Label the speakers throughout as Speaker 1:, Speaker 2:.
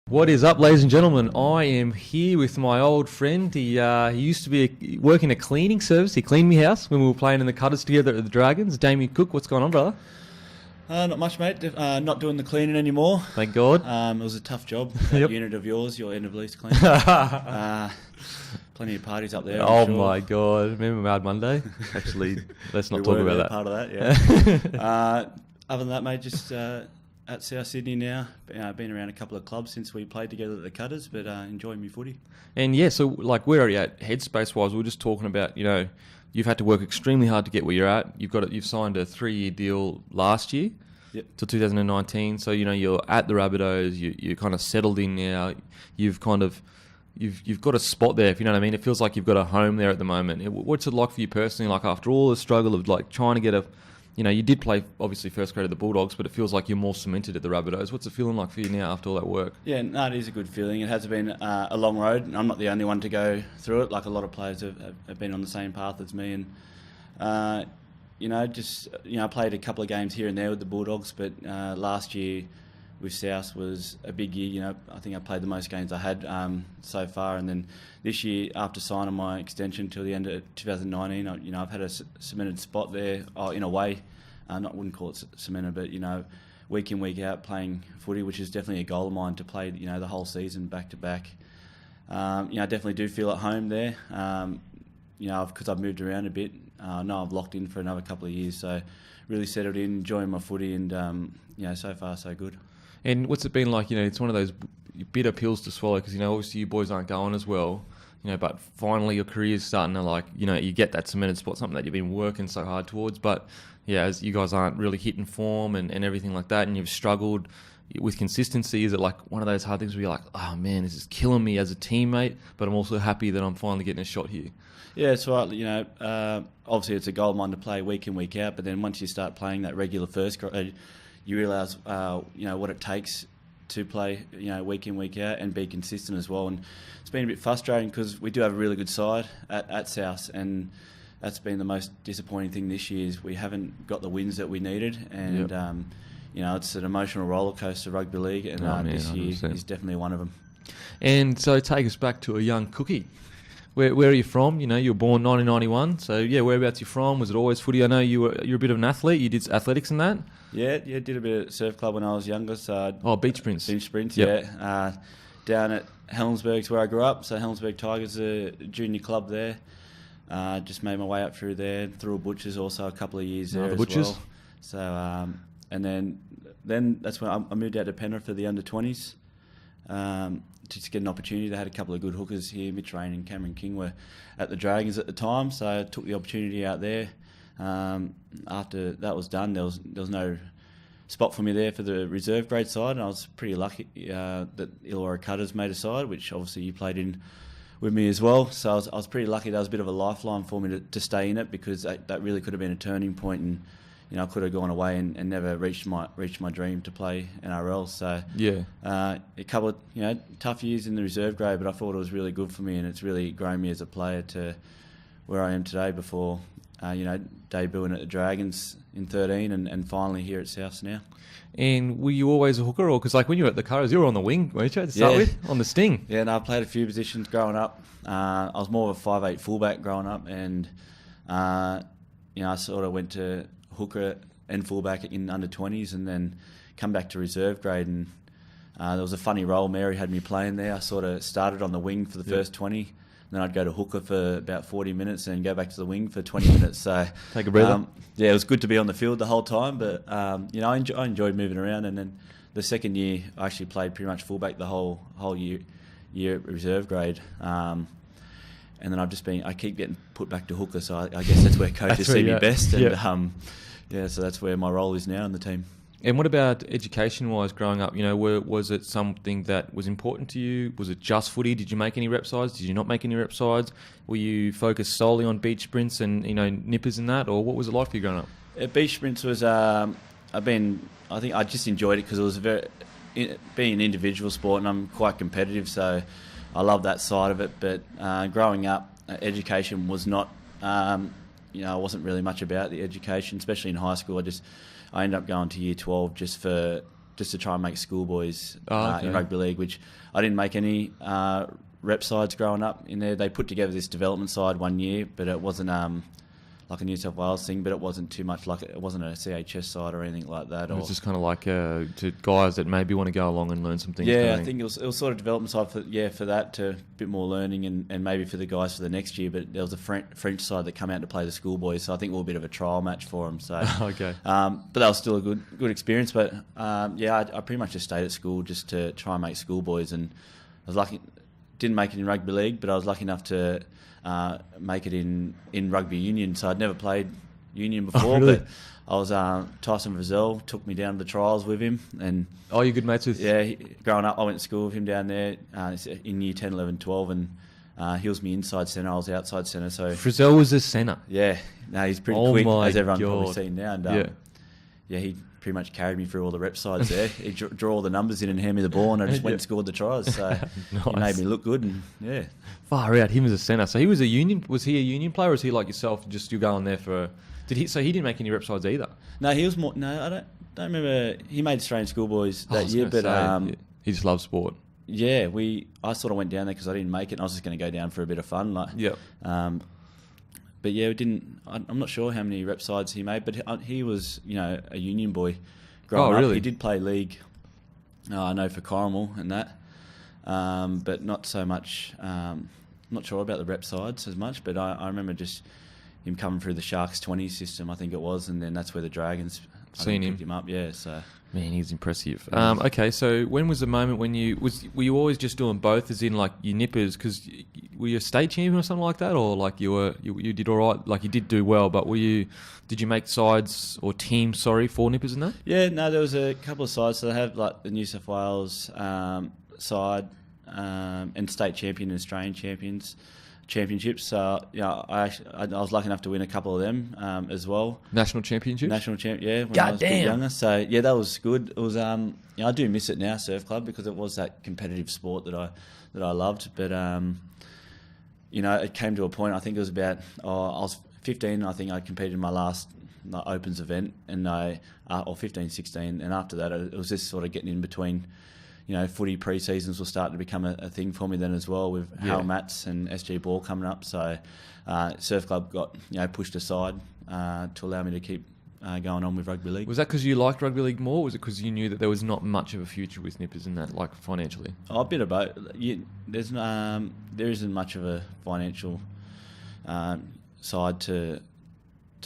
Speaker 1: What is up, ladies and gentlemen? I am here with my old friend. He used to be working a cleaning service. He cleaned my house when we were playing in the Cutters together at the Dragons. Damien Cook, what's going on, brother?
Speaker 2: Not much, mate. Not doing the cleaning anymore.
Speaker 1: Thank God.
Speaker 2: It was a tough job.
Speaker 1: Yep.
Speaker 2: That unit of yours, your end of lease cleaning. Plenty of parties up there.
Speaker 1: Oh
Speaker 2: sure.
Speaker 1: my God! Remember Mad Monday? Actually, let's not
Speaker 2: We
Speaker 1: talk
Speaker 2: were
Speaker 1: about that.
Speaker 2: Part of that, yeah. Other than that, mate, just at South Sydney now. Been around a couple of clubs since we played together at the Cutters, but enjoying my footy.
Speaker 1: And yeah, so like where are you at headspace-wise? We were just talking about, you've had to work extremely hard to get where you're at. You've signed a 3-year deal last year.
Speaker 2: Yep.
Speaker 1: Till 2019. So you're at the Rabbitohs. You're kind of settled in now. You've got a spot there, if you know what I mean. It feels like you've got a home there at the moment. What's it like for you personally? Like after all the struggle of like trying to get you did play obviously first grade at the Bulldogs, but it feels like you're more cemented at the Rabbitohs. What's it feeling like for you now after all that work?
Speaker 2: Yeah, no, it is a good feeling. It has been a long road, and I'm not the only one to go through it. Like a lot of players have been on the same path as me, and I played a couple of games here and there with the Bulldogs, but last year with South was a big year. I think I played the most games I had so far, and then this year, after signing my extension till the end of 2019, I've had a cemented spot there in a way. Wouldn't call it cemented, but week in, week out playing footy, which is definitely a goal of mine to play the whole season back to back. I definitely do feel at home there. Because I've moved around a bit. I know I've locked in for another couple of years, so really settled in, enjoying my footy, and so far so good.
Speaker 1: And what's it been like? It's one of those bitter pills to swallow because obviously you boys aren't going as well. But finally your career's starting to you get that cemented spot, something that you've been working so hard towards. But yeah, as you guys aren't really hitting form and everything like that, and you've struggled with consistency. Is it like one of those hard things where you're like, oh man, this is killing me as a teammate, but I'm also happy that I'm finally getting a shot here?
Speaker 2: Yeah, it's right. Obviously it's a goal of mine to play week in, week out, but then once you start playing that regular first grade, you realise, what it takes to play, week in, week out and be consistent as well. And it's been a bit frustrating because we do have a really good side at South, and that's been the most disappointing thing this year is we haven't got the wins that we needed. And, it's an emotional roller coaster rugby league, and this year 100%. Is definitely one of them.
Speaker 1: And so take us back to a young cookie. Where are you from? You were born 1991. So yeah, whereabouts you from? Was it always footy? I know you're a bit of an athlete. You did athletics and that.
Speaker 2: Yeah, did a bit of surf club when I was younger. So
Speaker 1: beach sprints.
Speaker 2: Beach sprints,
Speaker 1: yep.
Speaker 2: Yeah. Down at Helensburgh's where I grew up. So Helensburgh Tigers, a junior club there. Just made my way up through there. Through Butchers also a couple of years there as well. So and then that's when I moved out to Penrith for the under-20s. To get an opportunity. They had a couple of good hookers here. Mitch Rain and Cameron King were at the Dragons at the time, so I took the opportunity out there. After that was done, there was no spot for me there for the reserve grade side, and I was pretty lucky that Illawarra Cutters made a side, which obviously you played in with me as well. So I was pretty lucky. That was a bit of a lifeline for me to stay in it, because that really could have been a turning point, and I could have gone away and never reached my dream to play NRL. So
Speaker 1: yeah,
Speaker 2: a couple of tough years in the reserve grade, but I thought it was really good for me, and it's really grown me as a player to where I am today. Before debuting at the Dragons in 13, and finally here at Souths now. And
Speaker 1: were you always a hooker, or because when you were at the Cutters, you were on the wing, weren't you, to start with, on the sting?
Speaker 2: Yeah, no, I played a few positions growing up. I was more of a 5'8" fullback growing up, and I sort of went to hooker and fullback in under-20s, and then come back to reserve grade, and there was a funny role Mary had me playing there. I sort of started on the wing for the first 20, and then I'd go to hooker for about 40 minutes and go back to the wing for 20 minutes. So
Speaker 1: take a breather.
Speaker 2: It was good to be on the field the whole time, but I enjoyed moving around. And then the second year I actually played pretty much fullback the whole year at reserve grade. And then I keep getting put back to hooker, so I guess that's where coaches see me best. And so that's where my role is now in the team.
Speaker 1: And what about education-wise growing up? Was it something that was important to you? Was it just footy? Did you make any rep sides? Did you not make any rep sides? Were you focused solely on beach sprints and nippers and that, or what was it like for you growing up?
Speaker 2: Beach sprints was I think I just enjoyed it because it was being an individual sport, and I'm quite competitive, so I love that side of it. But growing up, education was not. I wasn't really much about the education, especially in high school. I ended up going to year 12 just to just to try and make schoolboys
Speaker 1: Okay.
Speaker 2: in rugby league, which I didn't make any rep sides growing up in there. They put together this development side one year, but it wasn't like a New South Wales thing, but it wasn't too much like it wasn't a CHS side or anything like that.
Speaker 1: It was just kind of like to guys that maybe want to go along and learn some things.
Speaker 2: Yeah, I think it was sort of development side for that, to a bit more learning and maybe for the guys for the next year. But there was a French side that came out to play the schoolboys, so I think we were a bit of a trial match for them. So
Speaker 1: okay.
Speaker 2: But that was still a good experience. But I pretty much just stayed at school just to try and make schoolboys, and I was lucky. Didn't make it in rugby league, but I was lucky enough to make it in rugby union. So I'd never played union before,
Speaker 1: really?
Speaker 2: but I was Tyson Frizzell took me down to the trials with him, and
Speaker 1: you're good mates with?
Speaker 2: Yeah, growing up I went to school with him down there in year 10, 11, 12, and he was my inside centre, I was outside centre. So
Speaker 1: Frizzell was a centre?
Speaker 2: Yeah, no, he's pretty quick, as everyone's
Speaker 1: God.
Speaker 2: probably seen now. And he pretty much carried me through all the rep sides there. He'd draw all the numbers in and hand me the ball, and I just went and scored the tries. So
Speaker 1: nice.
Speaker 2: He made me look good, and yeah.
Speaker 1: Far out, him as a centre. So he was a union. Was he a union player, or was he like yourself? Just you going there for? Did he? So he didn't make any rep sides either.
Speaker 2: No, he was more. No, I don't remember. He made Australian schoolboys that year, but
Speaker 1: he just loved sport.
Speaker 2: Yeah, I sort of went down there because I didn't make it, and I was just going to go down for a bit of fun. But yeah, we didn't. I'm not sure how many rep sides he made, but he was, a union boy growing up.
Speaker 1: Really?
Speaker 2: He did play league. I know for Corrimal and that, but not so much. Not sure about the rep sides as much, but I remember just him coming through the Sharks 20 system, I think it was, and then that's where the Dragons picked him up. Yeah, so.
Speaker 1: Man, he's impressive. Okay, so when was the moment when were you always just doing both, as in like your nippers? Because were you a state champion or something like that, or like you did all right, like you did do well, but did you make sides or teams? For nippers and that?
Speaker 2: Yeah, no, there was a couple of sides. So they have like the New South Wales side and state champion and Australian championships. So I was lucky enough to win a couple of them as well.
Speaker 1: National championships?
Speaker 2: National champ, yeah. When
Speaker 1: God
Speaker 2: I was a bit younger. So yeah, that was good. It was I do miss it now, surf club, because it was that competitive sport that I loved. But it came to a point. I think it was about I was 15. I think I competed in my last Opens event, and or 15, 16, and after that it was just sort of getting in between. Footy pre-seasons will start to become a thing for me then as well, with Hal Mats and SG Ball coming up. So surf club got pushed aside to allow me to keep going on with rugby league.
Speaker 1: Was that because you liked rugby league more, or was it because you knew that there was not much of a future with nippers in that, like financially?
Speaker 2: A bit of both. There isn't much of a financial side to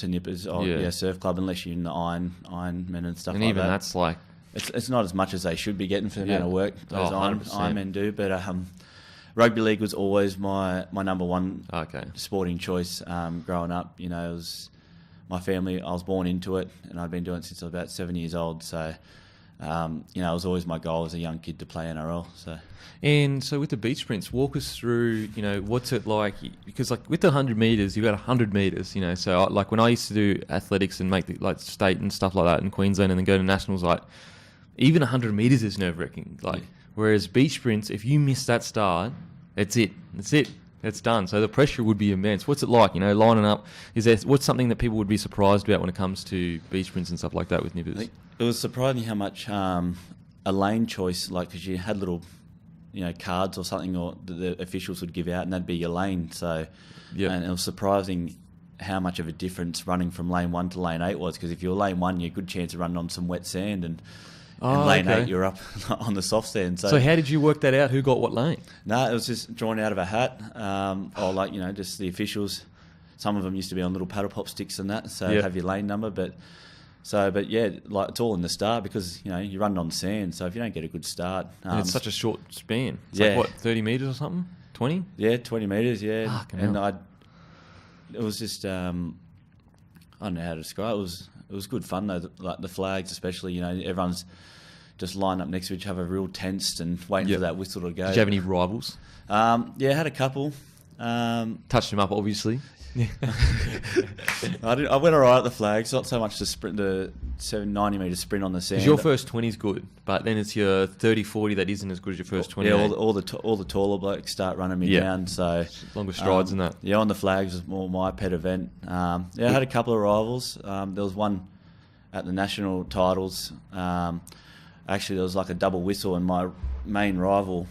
Speaker 2: nippers or surf club, unless you're in the Ironmen and stuff like that. And even
Speaker 1: that's like...
Speaker 2: It's not as much as they should be getting for the amount of work those Ironmen do, but rugby league was always my number one sporting choice growing up. It was my family. I was born into it, and I'd been doing it since I was about 7 years old. So, it was always my goal as a young kid to play NRL. So
Speaker 1: with the beach sprints, walk us through, what's it like? Because like with the 100 meters, you've got 100 meters, So like when I used to do athletics and make the state and stuff like that in Queensland, and then go to nationals, even 100 meters is nerve-wracking. Whereas beach sprints, if you miss that start, it's it. It's done. So the pressure would be immense. What's it like, lining up? What's something that people would be surprised about when it comes to beach sprints and stuff like that with nippers?
Speaker 2: It was surprising how much a lane choice, because you had little, cards or something, or the officials would give out, and that'd be your lane. So, and it was surprising how much of a difference running from lane 1 to lane 8 was, because if you're lane 1, you had a good chance of running on some wet sand, and lane 8, you're up on the soft sand. So
Speaker 1: how did you work that out? Who got what lane?
Speaker 2: No, it was just drawn out of a hat, or just the officials. Some of them used to be on little paddle pop sticks and that, so have your lane number. But it's all in the start, because you run on sand. So if you don't get a good start,
Speaker 1: and it's such a short span. It's like what, 30 meters or something? 20?
Speaker 2: Yeah, 20 meters. Yeah,
Speaker 1: and
Speaker 2: it was just I don't know how to describe it. It was good fun though. Like the flags, especially. Everyone's just lined up next to each other, real tensed and waiting for that whistle to go.
Speaker 1: Did you have any rivals?
Speaker 2: I had a couple.
Speaker 1: Touched them up, obviously.
Speaker 2: I went all right at the flags, not so much the sprint, the 90 metre sprint on the sand.
Speaker 1: Because your first 20 is good, but then it's your 30, 40 that isn't as good as your first 20.
Speaker 2: Yeah, all the taller blokes start running me down. So
Speaker 1: longer strides than that.
Speaker 2: Yeah, on the flags was more my pet event. I had a couple of rivals. There was one at the national titles. actually there was like a double whistle, and my main rival,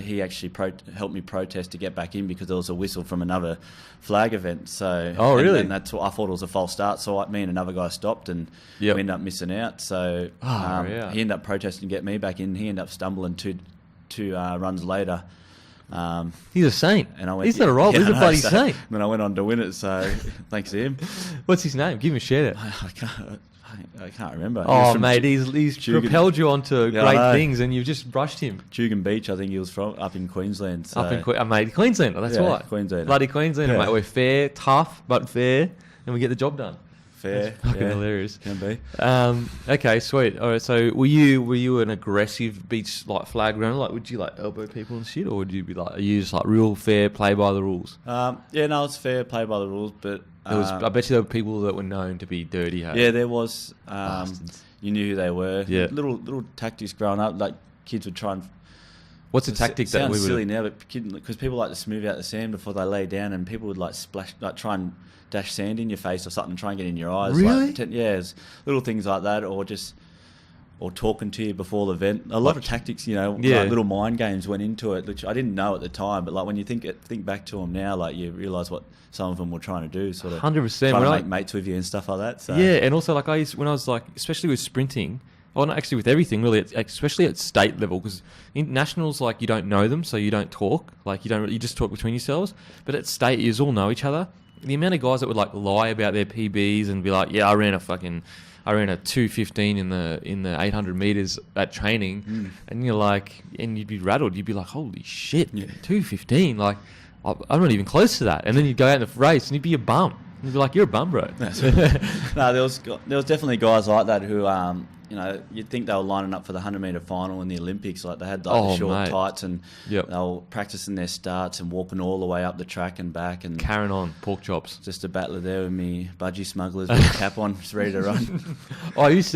Speaker 2: he actually helped me protest to get back in because there was a whistle from another flag event. So,
Speaker 1: really?
Speaker 2: And that's what I thought it was a false start. So me and another guy stopped, and we ended up missing out. So he ended up protesting to get me back in. He ended up stumbling two runs later.
Speaker 1: He's a saint.
Speaker 2: And I went,
Speaker 1: he's not a rival. He's a bloody saint.
Speaker 2: And then I went on to win it. So thanks to him.
Speaker 1: What's his name? Give him a shout out.
Speaker 2: I can't remember.
Speaker 1: Oh, mate, he's propelled you onto great things, and you've just brushed him.
Speaker 2: Tugan Beach, I think he was from, up in Queensland. So.
Speaker 1: Mate, Queenslander, that's right.
Speaker 2: Queenslander.
Speaker 1: Bloody Queenslander, mate. We're fair, tough, but fair, and we get the job done.
Speaker 2: Fair.
Speaker 1: That's fucking hilarious.
Speaker 2: Can be.
Speaker 1: Okay, sweet. All right, so were you an aggressive beach like flag runner? Like, would you like elbow people and shit, or would you be like, are you just like real fair, play by the rules?
Speaker 2: It's fair, play by the rules, but
Speaker 1: I bet you there were people that were known to be dirty. Hey?
Speaker 2: Yeah, there was. You knew who they were.
Speaker 1: Yeah.
Speaker 2: Little tactics growing up, like kids would try and.
Speaker 1: What's a tactic that we would?
Speaker 2: Sounds silly now, but because people like to smooth out the sand before they lay down, and people would like splash, like try and dash sand in your face or something, try and get in your eyes.
Speaker 1: Really?
Speaker 2: It's little things like that, or talking to you before the event. A lot of tactics, like little mind games went into it, which I didn't know at the time. But like when you think back to them now, like you realise what some of them were trying to do, sort of
Speaker 1: 100%.
Speaker 2: Trying to make mates with you and stuff like that. So.
Speaker 1: Yeah, and also like when I was like, especially with sprinting. Well, not actually with everything really, especially at state level, because in nationals, like you don't know them, so you don't talk. Like you just talk between yourselves. But at state, you all know each other. The amount of guys that would like lie about their PBs and be like, yeah, I ran a 2:15 in the 800 meters at training, and you're like, and you'd be rattled. You'd be like, holy shit, 2:15, like I'm not even close to that. And then you'd go out in the race and you'd be a bum. You'd be like, you're a bum, bro.
Speaker 2: No, there was definitely guys like that who you'd think they were lining up for the 100-metre final in the Olympics. Like they had the short tights, and they were practicing their starts and walking all the way up the track and back, and
Speaker 1: carrying on pork chops.
Speaker 2: Just a battler there with me budgie smugglers with a cap on, just ready to run.
Speaker 1: I was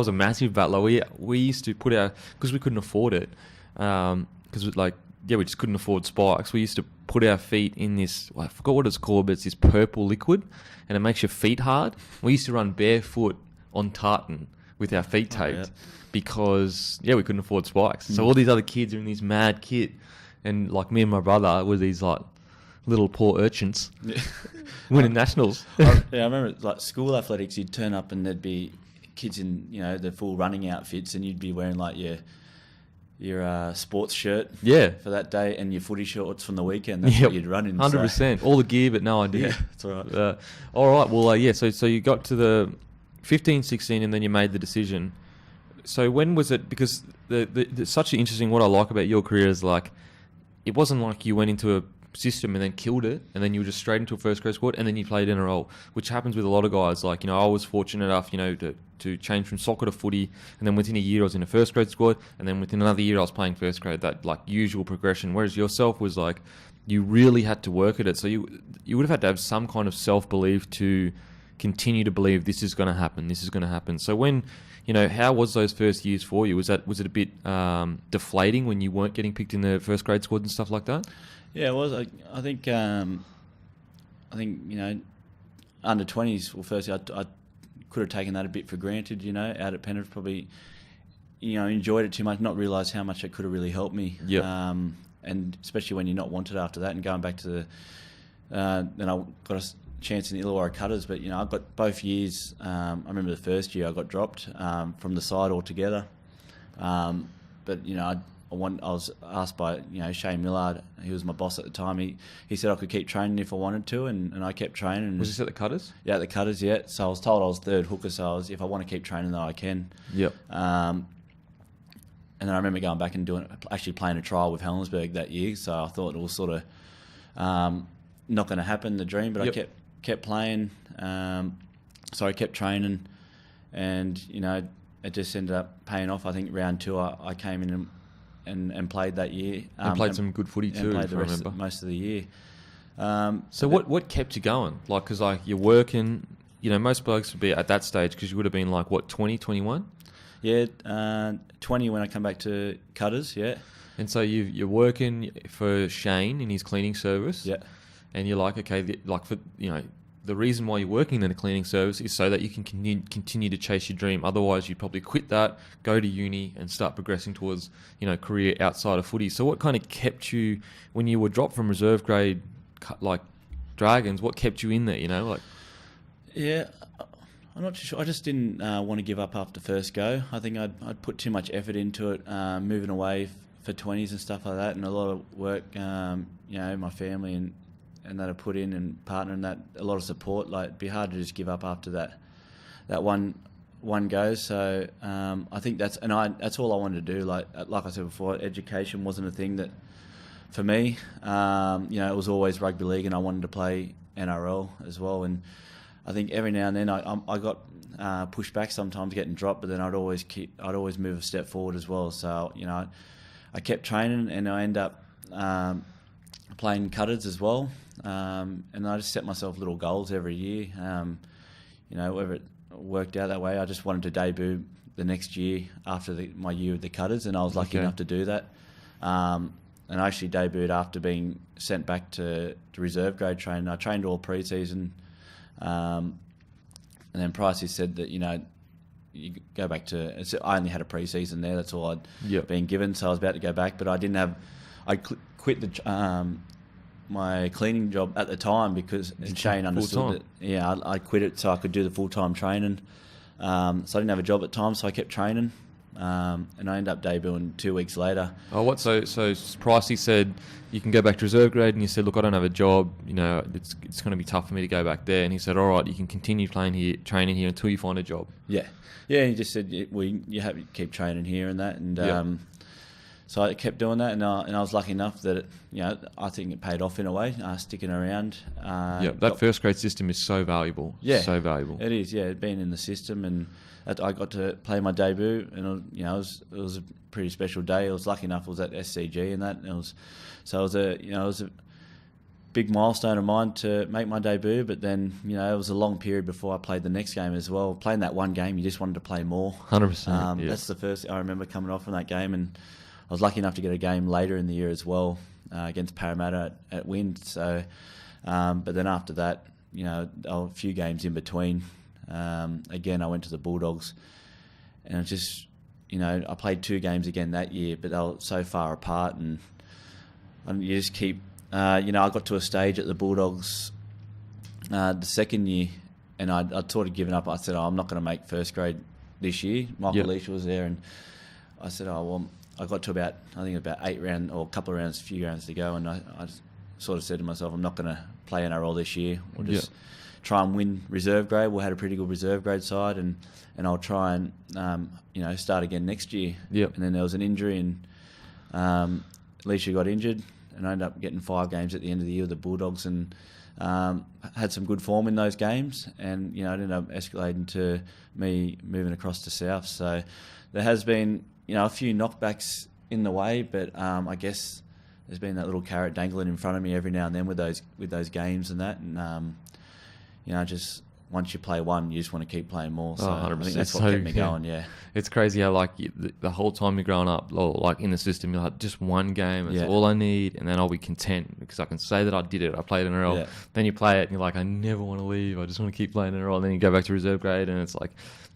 Speaker 1: a massive battler. We used to put because we couldn't afford it, because we just couldn't afford spikes. We used to put our feet in this, I forgot what it's called, but it's this purple liquid, and it makes your feet hard. We used to run barefoot on tartan with our feet taped because we couldn't afford spikes. So all these other kids are in this mad kit, and like me and my brother were these like little poor urchins winning nationals.
Speaker 2: I remember like school athletics, you'd turn up and there'd be kids in the full running outfits, and you'd be wearing like your sports shirt for that day and your footy shorts from the weekend. That's what you'd run in.
Speaker 1: 100%. All the gear but no idea.
Speaker 2: Yeah, that's all right.
Speaker 1: All right, well, so you got to the 15, 16, and then you made the decision. So when was it? Because the such an interesting, what I like about your career is like, it wasn't like you went into a system and then killed it, and then you were just straight into a first grade squad, and then you played NRL, which happens with a lot of guys. Like, I was fortunate enough, to change from soccer to footy, and then within a year I was in a first grade squad, and then within another year I was playing first grade. That like usual progression. Whereas yourself was like, you really had to work at it. So you would have had to have some kind of self belief to continue to believe this is going to happen. This is going to happen. So when, how was those first years for you? Was it a bit deflating when you weren't getting picked in the first grade squad and stuff like that? Yeah,
Speaker 2: it was. I think under 20s. Well, firstly, I could have taken that a bit for granted. Out at Penrith, probably, enjoyed it too much, not realised how much it could have really helped me.
Speaker 1: Yeah.
Speaker 2: And especially when you're not wanted after that, and going back to then I got a chance in the Illawarra Cutters, but I got both years. I remember the first year I got dropped from the side altogether. But I was asked by Shane Millard, he was my boss at the time. He said I could keep training if I wanted to, and I kept training.
Speaker 1: Was this at the Cutters?
Speaker 2: Yeah, at the Cutters. Yeah. So I was told I was third hooker. So if I want to keep training, though, I can.
Speaker 1: Yep.
Speaker 2: And then I remember going back and actually playing a trial with Helensburgh that year. So I thought it was sort of not going to happen, the dream. But I kept playing. So I kept training, and it just ended up paying off. I think round 2 I came in and played that year.
Speaker 1: And played some good footy too,
Speaker 2: played most of the year.
Speaker 1: So what kept you going? Like, because you're working, most blokes would be at that stage, because you would have been like, what, 20, 21?
Speaker 2: Yeah, 20 when I come back to Cutters, yeah.
Speaker 1: And so you're working for Shane in his cleaning service.
Speaker 2: Yeah.
Speaker 1: And you're like, okay, the the reason why you're working in a cleaning service is so that you can continue to chase your dream. Otherwise, you'd probably quit that, go to uni, and start progressing towards, career outside of footy. So what kind of kept you, when you were dropped from reserve grade, like Dragons, what kept you in there,
Speaker 2: Yeah, I'm not too sure. I just didn't want to give up after first go. I think I'd put too much effort into it, moving away for 20s and stuff like that, and a lot of work, my family and that I put in, and partner, and that a lot of support. Like, it'd be hard to just give up after that one go. So I think that's all I wanted to do. Like I said before, education wasn't a thing that for me. It was always rugby league, and I wanted to play NRL as well. And I think every now and then I got pushed back sometimes, getting dropped, but then I'd always move a step forward as well. So I kept training, and I end up playing cutters as well. And I just set myself little goals every year. Whether it worked out that way, I just wanted to debut the next year after my year with the cutters, and I was lucky enough to do that. And I actually debuted after being sent back to reserve grade training. I trained all pre-season, and then Pricey said that you go back to. I only had a pre-season there. That's all I'd been given. So I was about to go back, but I didn't have. I quit my cleaning job at the time because Shane understood that. Yeah, I quit it so I could do the full-time training. So I didn't have a job at the time, so I kept training. And I ended up debuting 2 weeks later.
Speaker 1: Oh, what? So Pricey said you can go back to reserve grade, and you said, look, I don't have a job. It's going to be tough for me to go back there. And he said, all right, you can continue training here until you find a job. Yeah.
Speaker 2: Yeah. He just said, you have to keep training here and that, and so I kept doing that, and I was lucky enough that I think it paid off in a way, sticking around.
Speaker 1: That first grade system is so valuable. Yeah, so valuable.
Speaker 2: It is. Yeah, being in the system, and I got to play my debut, and it was a pretty special day. I was lucky enough. I was at SCG and that, and it was a big milestone of mine to make my debut. But then it was a long period before I played the next game as well. Playing that one game, you just wanted to play more.
Speaker 1: 100%.
Speaker 2: That's the first I remember coming off from that game, and I was lucky enough to get a game later in the year as well against Parramatta at Wind. So, but then after that, there were a few games in between. Again, I went to the Bulldogs, and it just, I played 2 games again that year, but they were so far apart, and you just keep, I got to a stage at the Bulldogs the second year, and I'd sort of given up. I said, I'm not going to make first grade this year. Michael Leach was there, and I said, I got to about 8 rounds, or a few rounds to go, and I sort of said to myself, I'm not going to play NRL this year. We'll just try and win reserve grade. We had a pretty good reserve grade side, and I'll try and start again next year.
Speaker 1: Yep.
Speaker 2: And then there was an injury, and Leisha got injured, and I ended up getting 5 games at the end of the year with the Bulldogs, and had some good form in those games, and it ended up escalating to me moving across to South. So there has been a few knockbacks in the way, but I guess there's been that little carrot dangling in front of me every now and then with those games and that, and just once you play one, you just want to keep playing more. So I think that's what kept me going. Yeah,
Speaker 1: it's crazy how the whole time you're growing up, like in the system, you're like, just one game, that's all I need, and then I'll be content because I can say that I did it. I played NRL. Yeah. Then you play it, and you're like, I never want to leave. I just want to keep playing NRL. And then you go back to reserve grade, and it's like,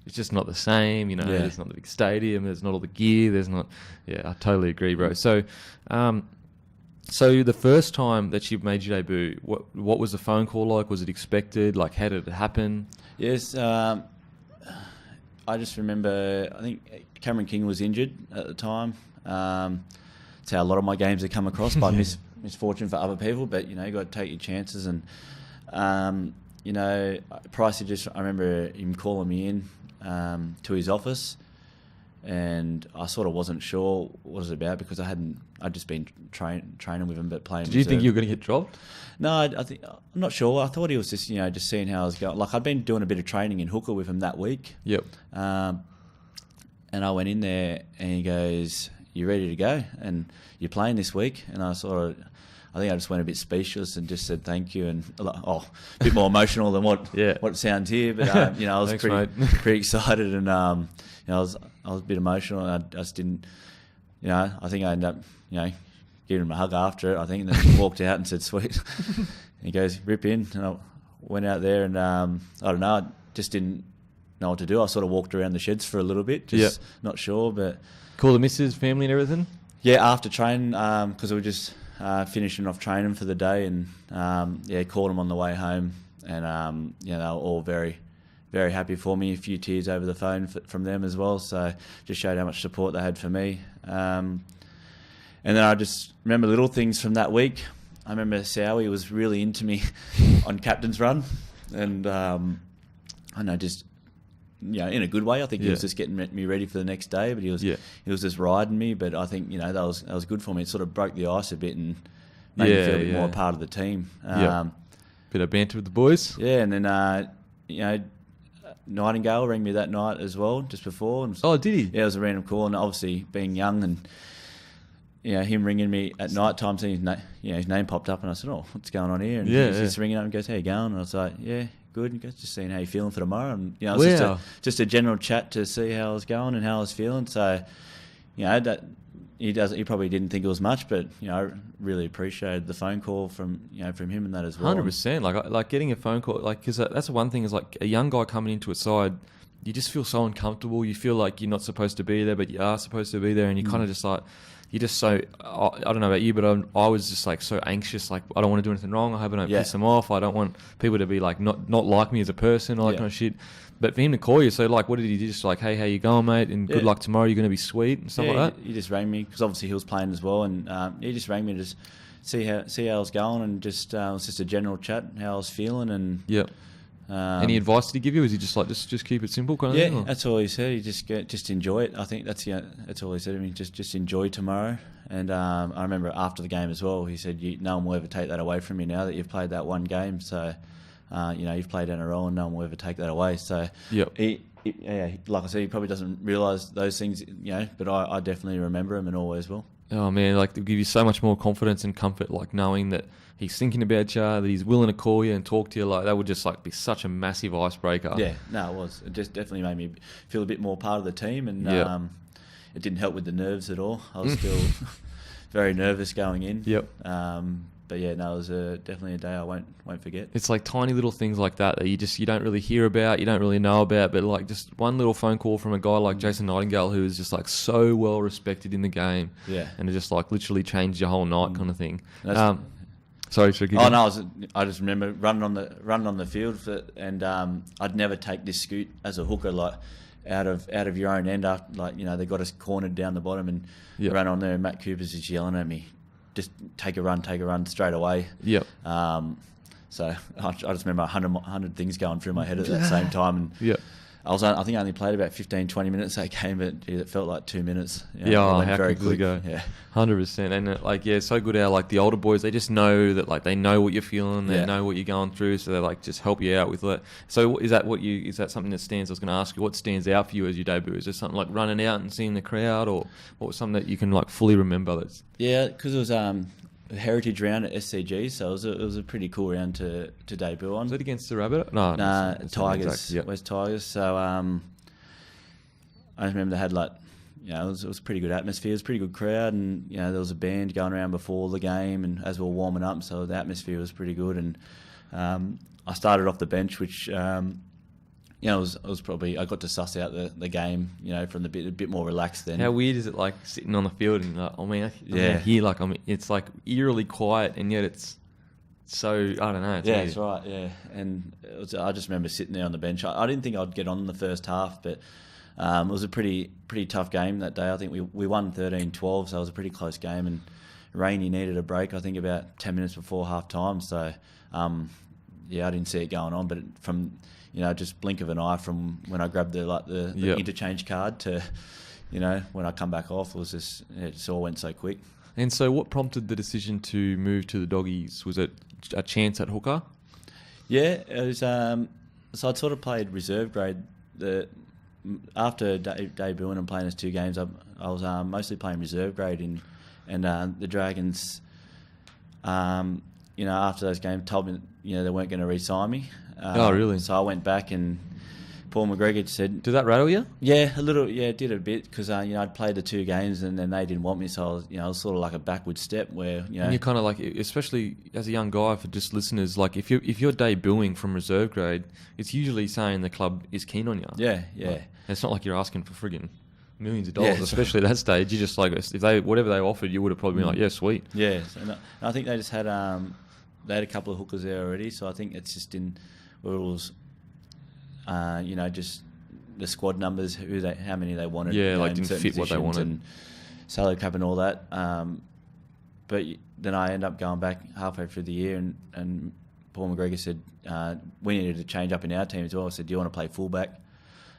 Speaker 1: it's just not the same, There's not the big stadium, there's not all the gear, there's not. Yeah, I totally agree, bro. So, so the first time that you made your debut, what was the phone call like? Was it expected? Like, how did it happen?
Speaker 2: Yes, I just remember, I think Cameron King was injured at the time. That's how a lot of my games have come across, by misfortune for other people, but you got to take your chances. And Pricey I remember him calling me in to his office, and I sort of wasn't sure what it was about because I'd just been training with him, but playing.
Speaker 1: Did you think you were going to get dropped?
Speaker 2: No, I'm not sure. I thought he was just just seeing how I was going. Like, I'd been doing a bit of training in hooker with him that week.
Speaker 1: Yep.
Speaker 2: And I went in there, and he goes, "You ready to go? And you're playing this week?" And I think I just went a bit speechless and just said thank you, and a bit more emotional than what it sounds here. But I was
Speaker 1: Thanks,
Speaker 2: pretty excited, and I was a bit emotional, and I just didn't. I think I ended up giving him a hug after it. I think, and then he walked out and said, "Sweet." And he goes, "Rip in," and went out there and I don't know, I just didn't know what to do. I sort of walked around the sheds for a little bit, just not sure. But
Speaker 1: call the missus, family, and everything.
Speaker 2: Yeah, after training, because we were just finishing off training for the day, and called them on the way home, and they were all very, very happy for me. A few tears over the phone from them as well, so just showed how much support they had for me. And then I just remember little things from that week. I remember Sowie was really into me on captain's run, and I know, just in a good way. I think he was just getting me ready for the next day, but he was just riding me. But I think that was good for me. It sort of broke the ice a bit and made me feel a bit more a part of the team.
Speaker 1: Bit of banter with the boys.
Speaker 2: Yeah, and then Nightingale rang me that night as well, just before. And,
Speaker 1: oh, did he?
Speaker 2: Yeah, it was a random call, and obviously being young and him ringing me at night time, seeing his name popped up, and I said, "Oh, what's going on here?" And he's just ringing up and goes, "How you going?" And I was like, "Yeah, good." And he goes, "Just seeing how you feeling for tomorrow." And it was just a general chat to see how I was going and how I was feeling. So, that he probably didn't think it was much, but I really appreciated the phone call from him and that as well.
Speaker 1: 100%. Like getting a phone call, because that's the one thing is like a young guy coming into a side, you just feel so uncomfortable. You feel like you're not supposed to be there, but you are supposed to be there, and you kind of just like. You're just so, I don't know about you, but I was just like so anxious. Like, I don't want to do anything wrong. I hope I don't piss them off. I don't want people to be like, not like me as a person, all that kind of shit. But for him to call you, so like, what did he do? Just like, hey, how you going, mate? And good luck tomorrow. You're going to be sweet and stuff like that.
Speaker 2: He just rang me because obviously he was playing as well. And he just rang me to just see how I was going. And just, it was just a general chat, how I was feeling. And
Speaker 1: any advice did he give you? Was he just like, just keep it simple kind of thing?
Speaker 2: Yeah, that's all he said. He just enjoy it. I think that's all he said to me. Just enjoy tomorrow. And I remember after the game as well, he said, "No one will ever take that away from you now that you've played that one game. So, you've played in a row, and no one will ever take that away." So, he, like I said, he probably doesn't realise those things, but I definitely remember him and always will.
Speaker 1: Oh man, like they'll give you so much more confidence and comfort, like knowing that he's thinking about you, that he's willing to call you and talk to you. Like that would just like be such a massive icebreaker.
Speaker 2: Yeah, no, it was. It just definitely made me feel a bit more part of the team, and it didn't help with the nerves at all. I was still very nervous going in. But yeah, no, it was definitely a day I won't forget.
Speaker 1: It's like tiny little things like that you don't really hear about, you don't really know about, but like just one little phone call from a guy like Jason Nightingale, who is just like so well respected in the game, and it just like literally changed your whole night, kind of thing. Sorry, Tricky.
Speaker 2: Oh no, I just remember running on the field and I'd never take this scoot as a hooker, like out of your own end. After, like they got us cornered down the bottom and ran on there, and Matt Cooper's just yelling at me, just take a run straight away. So I just remember 100 things going through my head at that same time, and I think I only played about 15, 20 minutes that game, but it felt like 2 minutes.
Speaker 1: How very quick. Go. 100%. And so good how like the older boys, they just know that like they know what you're feeling, they know what you're going through, so they like just help you out with it. So is that something that stands? I was going to ask you, what stands out for you as you debut? Is there something like running out and seeing the crowd, or what was something that you can like fully remember?
Speaker 2: Because it was a heritage round at SCG, so it was a pretty cool round to debut on.
Speaker 1: Was it against the Rabbitohs? No,
Speaker 2: Tigers. West Tigers. So I remember they had like, it was a pretty good atmosphere. It was a pretty good crowd, and there was a band going around before the game, and as we were warming up, so the atmosphere was pretty good. And I started off the bench, which it was probably, I got to suss out the game, from a bit more relaxed then.
Speaker 1: How weird is it like sitting on the field and like, here, like it's like eerily quiet, and yet it's so, I don't know. It's weird.
Speaker 2: That's right. Yeah, and I just remember sitting there on the bench. I didn't think I'd get on in the first half, but it was a pretty tough game that day. I think we won 13-12, so it was a pretty close game. And Rainey needed a break, I think, about 10 minutes before half time. So I didn't see it going on, but from just blink of an eye from when I grabbed the interchange card to when I come back off, it just all went so quick.
Speaker 1: And so, what prompted the decision to move to the Doggies? Was it a chance at hooker?
Speaker 2: Yeah, it was. So I'd sort of played reserve grade. After debuting and playing those 2 games, I was mostly playing reserve grade and the Dragons. After those games, told me they weren't going to re-sign me.
Speaker 1: Oh, really?
Speaker 2: So I went back and Paul McGregor said...
Speaker 1: Did that rattle you?
Speaker 2: Yeah, a little. Yeah, it did a bit because I'd played the 2 games and then they didn't want me, so I was, it was sort of like a backward step where And
Speaker 1: you're kind of like, especially as a young guy, for just listeners, like if you're debuting from reserve grade, it's usually saying the club is keen on you.
Speaker 2: Yeah.
Speaker 1: Like, it's not like you're asking for friggin' millions of dollars, especially at that stage. You just like, if whatever they offered, you would have probably been like, yeah, sweet.
Speaker 2: Yeah, and I think they just had they had a couple of hookers there already, so I think it's just in where it was, just the squad numbers, how many they wanted.
Speaker 1: Yeah, like didn't fit what they wanted,
Speaker 2: and salary cap and all that. But then I ended up going back halfway through the year, and Paul McGregor said we needed to change up in our team as well. I said, "Do you want to play fullback?"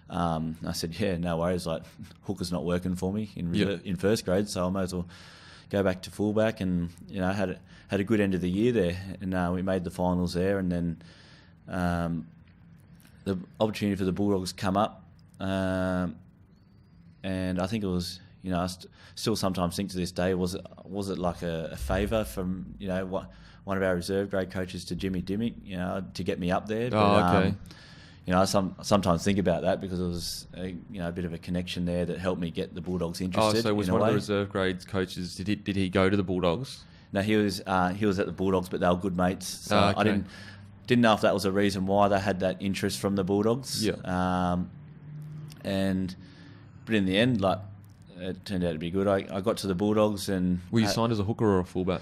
Speaker 2: I said, yeah, no worries. Like, hooker's not working for me in first grade, so I might as well go back to fullback. And had a good end of the year there, and we made the finals there. And then the opportunity for the Bulldogs come up, and I think it was, I still sometimes think to this day, was it like a favour from one of our reserve grade coaches to Jimmy Dimmick, to get me up there. But,
Speaker 1: okay.
Speaker 2: I sometimes think about that because it was a bit of a connection there that helped me get the Bulldogs interested.
Speaker 1: Oh, so was one of the reserve grade coaches? Did he go to the Bulldogs?
Speaker 2: No, he was at the Bulldogs, but they were good mates. So
Speaker 1: okay.
Speaker 2: I didn't know if that was a reason why they had that interest from the Bulldogs.
Speaker 1: Yeah.
Speaker 2: But in the end, like, it turned out to be good. I got to the Bulldogs and
Speaker 1: were you signed as a hooker or a fullback?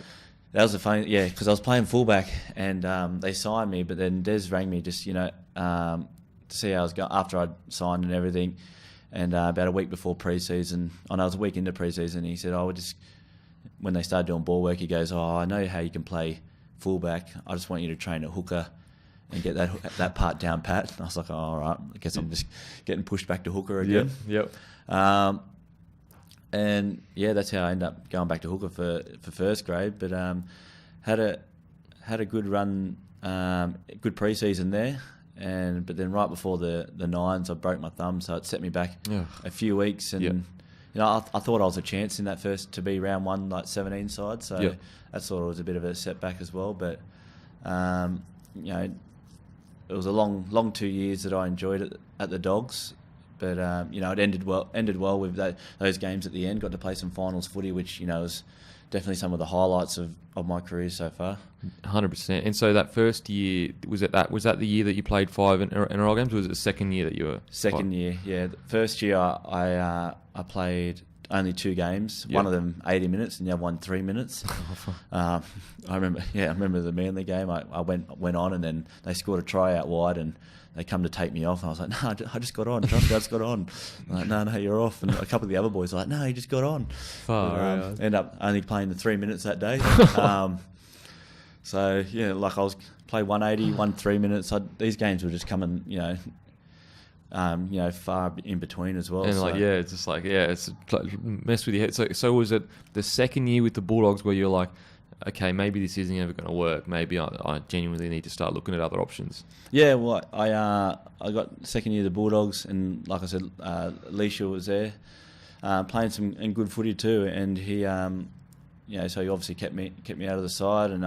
Speaker 2: That was the funny, because I was playing fullback and they signed me, but then Des rang me just, to see how I was going after I'd signed and everything. And about a week before pre-season, I was a week into pre-season, he said, when they started doing ball work, he goes, I know how you can play fullback. I just want you to train at hooker and get that part down pat. And I was like, all right, I guess I'm just getting pushed back to hooker again.
Speaker 1: Yep.
Speaker 2: And that's how I ended up going back to hooker for first grade. But had a good run, good pre-season there. But then right before the nines, I broke my thumb, so it set me back a few weeks. And I thought I was a chance in that first to be round one, like 17 side. So that sort of was a bit of a setback as well. But it was a long 2 years that I enjoyed it at the Dogs. But it ended well with those games at the end. Got to play some finals footy, which was definitely some of the highlights of my career so far.
Speaker 1: 100%. And so that first year, was that the year that you played 5 NRL games, or was it the second year that you were?
Speaker 2: Second year, yeah. The first year I played only 2 games. One of them 80 minutes, and the other one 3 minutes. I remember the Manly game. I went on, and then they scored a try out wide, and they come to take me off. And I was like, no, I just got on. Trust me, I just got on. I'm like, no, you're off. And a couple of the other boys are like, no, you just got on. End up only playing the 3 minutes that day. So, like I was play 180, 3 minutes. These games were just coming, far in between as well.
Speaker 1: And it's just like, it's like mess with your head. So was it the second year with the Bulldogs where you're like, okay, maybe this isn't ever going to work. Maybe I genuinely need to start looking at other options. Yeah,
Speaker 2: well, I got second year of the Bulldogs, and like I said, Leisha was there, playing some good footy too, and he, so he obviously kept me out of the side, and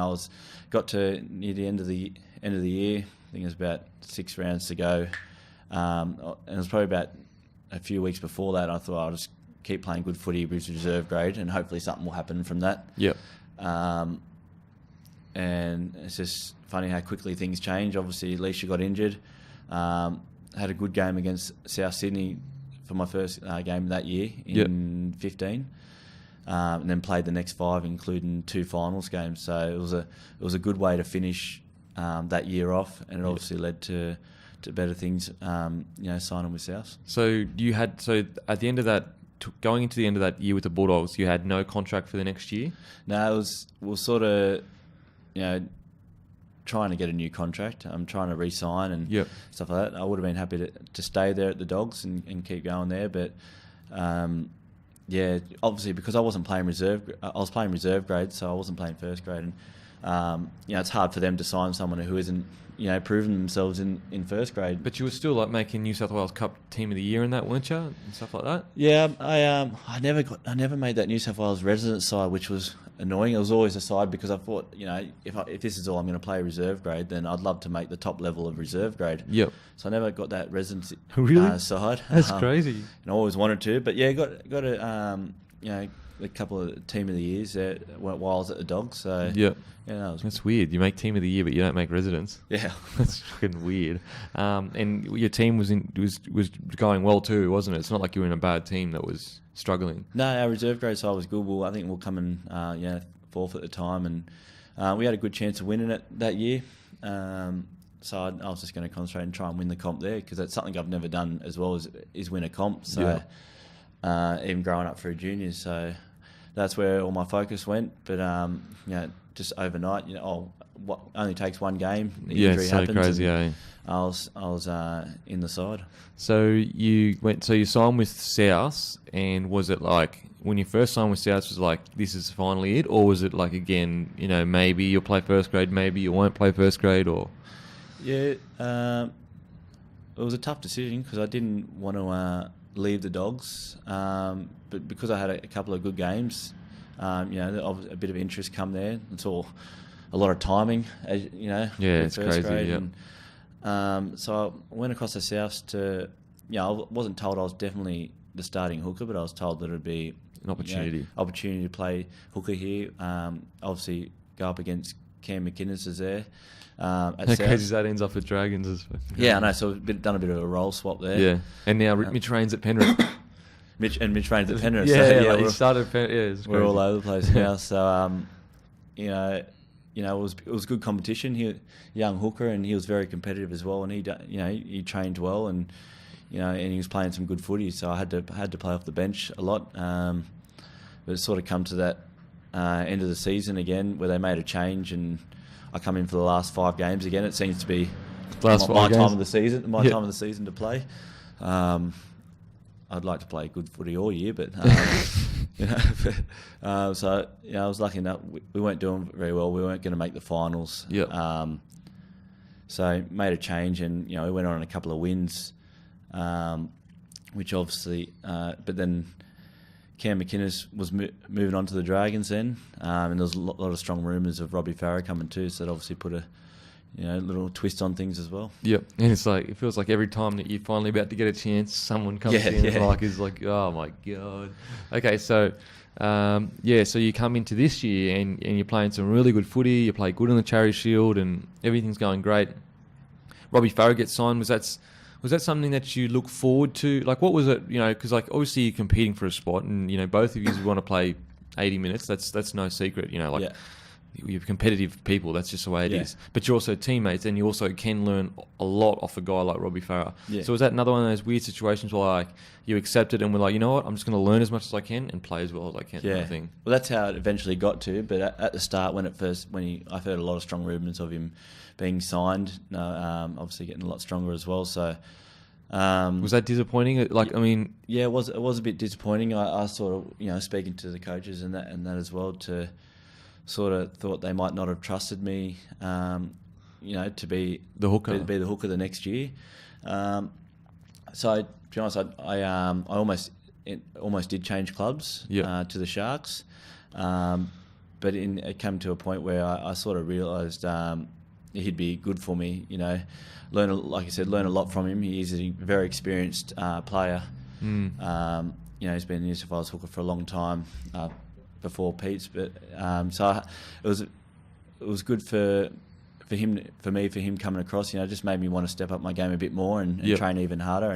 Speaker 2: got to near the end of the year. I think it was about 6 rounds to go, and it was probably about a few weeks before that. I thought I'll just keep playing good footy with reserve grade, and hopefully something will happen from that.
Speaker 1: Yep.
Speaker 2: And it's just funny how quickly things change. Obviously, Leisha got injured. Had a good game against South Sydney for my first game that year in 15, and then played the next 5, including 2 finals games. So it was a good way to finish that year off, and it obviously led to better things. Signing with South.
Speaker 1: So at the end of that. Going into the end of that year with the Bulldogs, you had no contract for the next year?
Speaker 2: No, we were sort of, trying to get a new contract. I'm trying to re-sign and stuff like that. I would have been happy to stay there at the Dogs and keep going there, but obviously because I wasn't playing reserve, I was playing reserve grade, so I wasn't playing first grade, and it's hard for them to sign someone who isn't proven themselves in first grade.
Speaker 1: But you were still like making New South Wales Cup Team of the Year in that, weren't you, and stuff like that?
Speaker 2: Yeah, I never made that New South Wales resident side, which was annoying. It was always a side because I thought, if this is all I'm going to play reserve grade, then I'd love to make the top level of reserve grade.
Speaker 1: Yep.
Speaker 2: So I never got that residency
Speaker 1: really?
Speaker 2: Side.
Speaker 1: That's crazy.
Speaker 2: And I always wanted to, but yeah, got a couple of team of the years while I was at the Dogs. So
Speaker 1: yep.
Speaker 2: Yeah,
Speaker 1: that's weird. You make team of the year, but you don't make residents.
Speaker 2: Yeah,
Speaker 1: that's fucking weird. And your team was going well too, wasn't it? It's not like you were in a bad team that was struggling.
Speaker 2: No, our reserve grade side was good. I think we'll come in fourth at the time, and we had a good chance of winning it that year. So I was just going to concentrate and try and win the comp there because that's something I've never done as well is win a comp. So even growing up through juniors, so that's where all my focus went. But just overnight, only takes one game. The injury
Speaker 1: so
Speaker 2: happens,
Speaker 1: crazy. Yeah.
Speaker 2: I was in the side.
Speaker 1: So you signed with South, and was it like when you first signed with South, was it like this is finally it, or was it like again, maybe you'll play first grade, maybe you won't play first grade, or? Yeah,
Speaker 2: it was a tough decision because I didn't want to leave the Dogs, but because I had a couple of good games, a bit of interest come there. It's all a lot of timing,
Speaker 1: Yeah, it's crazy.
Speaker 2: Grade, so I went across the South to. I wasn't told I was definitely the starting hooker, but I was told that it'd be
Speaker 1: an opportunity.
Speaker 2: Opportunity to play hooker here. Obviously, go up against Cam McInnes is there.
Speaker 1: How crazy that ends up with Dragons.
Speaker 2: Yeah, I know. So we've done a bit of a role swap there.
Speaker 1: Yeah, and now Mitch Raines at Penrith.
Speaker 2: Mitch Raines at Penrith.
Speaker 1: He started Penrith.
Speaker 2: We're all over the place now. So it was good competition. He young hooker, and he was very competitive as well. And he trained well, and and he was playing some good footy. So I had to play off the bench a lot. But it's sort of come to that end of the season again, where they made a change, and I come in for the last 5 games again. It seems to be my time of the season. My time of the season to play. I'd like to play good footy all year, but so I was lucky enough. We weren't doing very well. We weren't going to make the finals. So made a change, and we went on a couple of wins, which obviously. But then Cam McInnes was moving on to the Dragons then, and there was a lot of strong rumours of Robbie Farah coming too. So that obviously put a little twist on things as well. Yep,
Speaker 1: and it feels like every time that you're finally about to get a chance, someone comes in and is like, oh my god. Okay, so so you come into this year and you're playing some really good footy. You play good in the Charity Shield, and everything's going great. Robbie Farah gets signed. Was that something that you look forward to? Like, what was it? Because obviously you're competing for a spot, and both of you want to play 80 minutes. That's no secret. You're competitive people. That's just the way it is. But you're also teammates, and you also can learn a lot off a guy like Robbie Farah. Yeah. So was that another one of those weird situations where you accepted and were like, you know what, I'm just going to learn as much as I can and play as well as I can?
Speaker 2: Yeah.
Speaker 1: Kind of thing.
Speaker 2: Well, that's how it eventually got to. But at the start, I've heard a lot of strong rumours of him being signed. Obviously getting a lot stronger as well. So.
Speaker 1: Was that disappointing?
Speaker 2: Yeah, it was a bit disappointing. I sort of, speaking to the coaches and that as well, to sort of thought they might not have trusted me, to be
Speaker 1: the hooker,
Speaker 2: the next year. So to be honest, I almost did change clubs to the Sharks, but it came to a point where I sort of realised he'd be good for me. Learn a lot from him. He is a very experienced player. He's been in New South Wales hooker for a long time. Before Pete's, but so it was good for him coming across. Just made me want to step up my game a bit more and train even harder